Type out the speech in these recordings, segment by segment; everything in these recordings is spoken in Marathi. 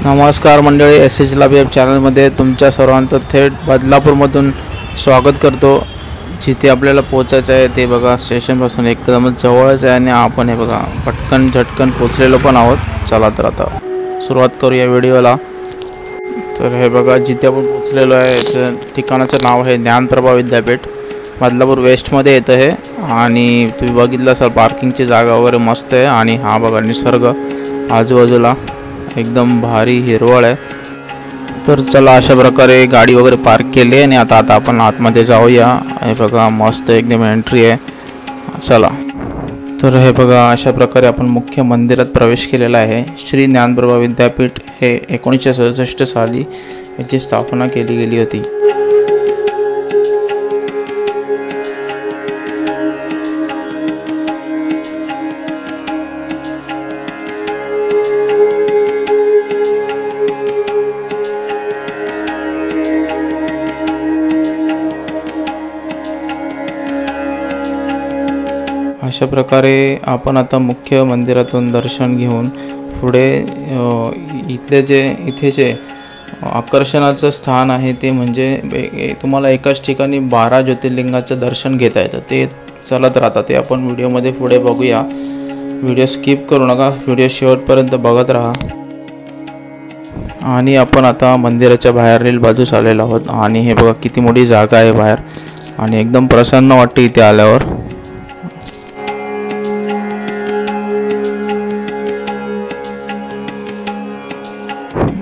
नमस्कार मंडळी, एस लाभ चॅनलमध्ये तुमच्या सर्वांचं थेट बदलापूरमधून स्वागत करतो। जिथे आपल्याला पोहोचायचं आहे ते बघा स्टेशनपासून एकदमच जवळच आहे आणि आपण हे बघा पटकन झटकन पोहोचलेलो पण आहोत। चला तर आता सुरुवात करूया व्हिडिओला। तर हे बघा जिथे आपण पोहोचलेलो आहे त्या ठिकाणाचं नाव आहे ज्ञानप्रभा विद्यापीठ, बदलापूर वेस्टमध्ये येतं हे। आणि तुम्ही बघितलं असाल पार्किंगची जागा वगैरे मस्त आहे आणि हा बघा निसर्ग आजूबाजूला एकदम भारी हिरवळ आहे। तर चला अशा प्रकारे गाडी वगैरे पार्क केली आणि आता आपण आतमध्ये जाऊया। हे बघा मस्त एकदम एंट्री आहे, चला। तर हे बघा अशा प्रकारे आपण मुख्य मंदिरात प्रवेश केलेला आहे। श्री ज्ञानप्रभा विद्यापीठ हे 1967 साली याची स्थापना केली गेली होती। अशा प्रकारे आपण आता मुख्य मंदिरातून दर्शन घेऊन पुढे इथे जे आकर्षणाचं स्थान आहे ते म्हणजे तुम्हाला एकाच ठिकाणी 12 ज्योतिर्लिंगाचं दर्शन घेता येतं। ते चलत राहतात, ते आपण व्हिडिओमध्ये पुढे बघूया। व्हिडिओ स्किप करू नका, व्हिडिओ शेवटपर्यंत बघत राहा। आणि आपण आता मंदिराच्या बाहेरील बाजूस आलेलो आहोत आणि हे बघा किती मोठी जागा आहे बाहेर आणि एकदम प्रसन्न वाटते इथे आल्यावर।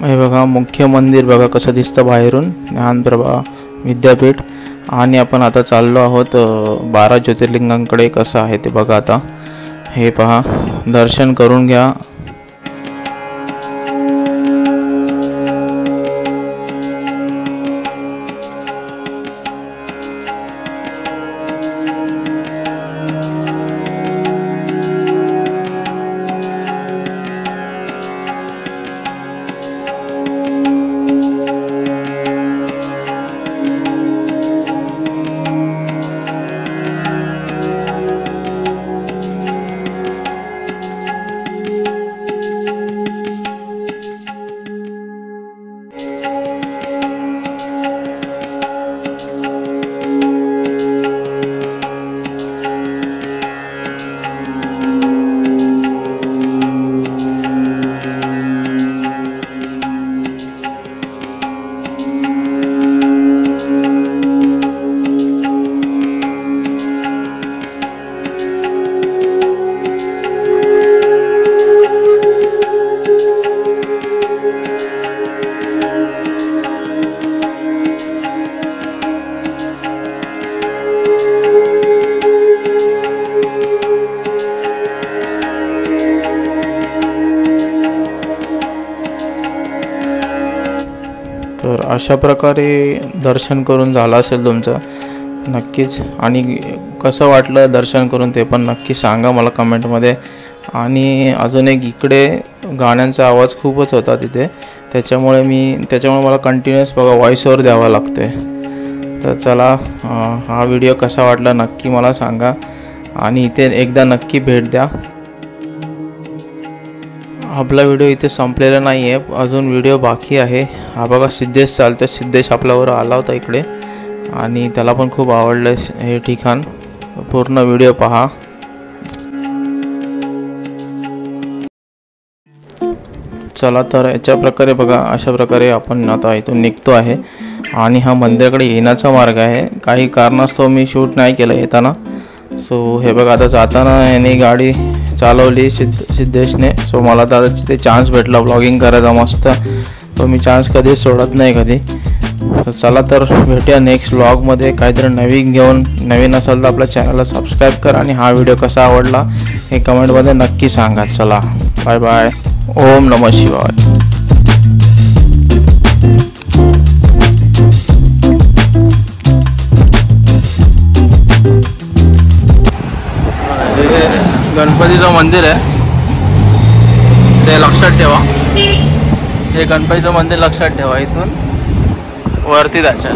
हे बघा मुख्य मंदिर बघा कसं दिसतं बाहेरून, ज्ञानप्रभा विद्यापीठ। आणि आपण आता चाललो आहोत 12 ज्योतिर्लिंगांकडे। कसं आहे ते बघा, आता हे पहा, दर्शन करून घ्या। तर अशा प्रकारे दर्शन करून झालं असेल तुमचं नक्कीच। आणि कसं वाटलं दर्शन करून ते पण नक्की सांगा मला कमेंटमध्ये। आणि अजून एक इकडे गाण्यांचा आवाज खूपच होता तिथे, त्याच्यामुळे मला कंटिन्युअस बघा व्हॉइस ओव्हर द्यावा लागते। तर चला हा व्हिडिओ कसा वाटला नक्की मला सांगा आणि इथे एकदा नक्की भेट द्या। आपला व्हिडिओ इथे संपलेला नाही आहे, अजून व्हिडिओ बाकी आहे। हा बघा सिद्धेश चालतो, सिद्धेश आपल्यावर आला होता इकडे आणि त्याला पण खूप आवडलं हे ठिकाण। पूर्ण व्हिडिओ पहा। चला तर याच्या प्रकारे बघा अशा प्रकारे आपण आता इथून निघतो आहे आणि हा मंदिराकडे येण्याचा मार्ग आहे। काही कारणास्तव मी शूट नाही केलं येताना। सो हे बघा आता जाताना याने गाडी चालवली सिद्धेशने। सो मला आता तिथे चान्स भेटला ब्लॉगिंग करायचा मस्त, तो मी चान्स कधीच सोडत नाही कधी। तर चला तर भेटूया नेक्स्ट व्लॉगमध्ये काहीतरी नवीन घेऊन। नवीन असेल तर आपल्या चॅनलला सबस्क्राईब करा आणि हा व्हिडिओ कसा आवडला हे कमेंटमध्ये नक्की सांगा। चला बाय बाय, ओम नमः शिवाय। गणपतीचं मंदिर आहे ते लक्षात ठेवा, हे गणपतीचं मंदिर लक्षात ठेवा। इथून वरती जायचं।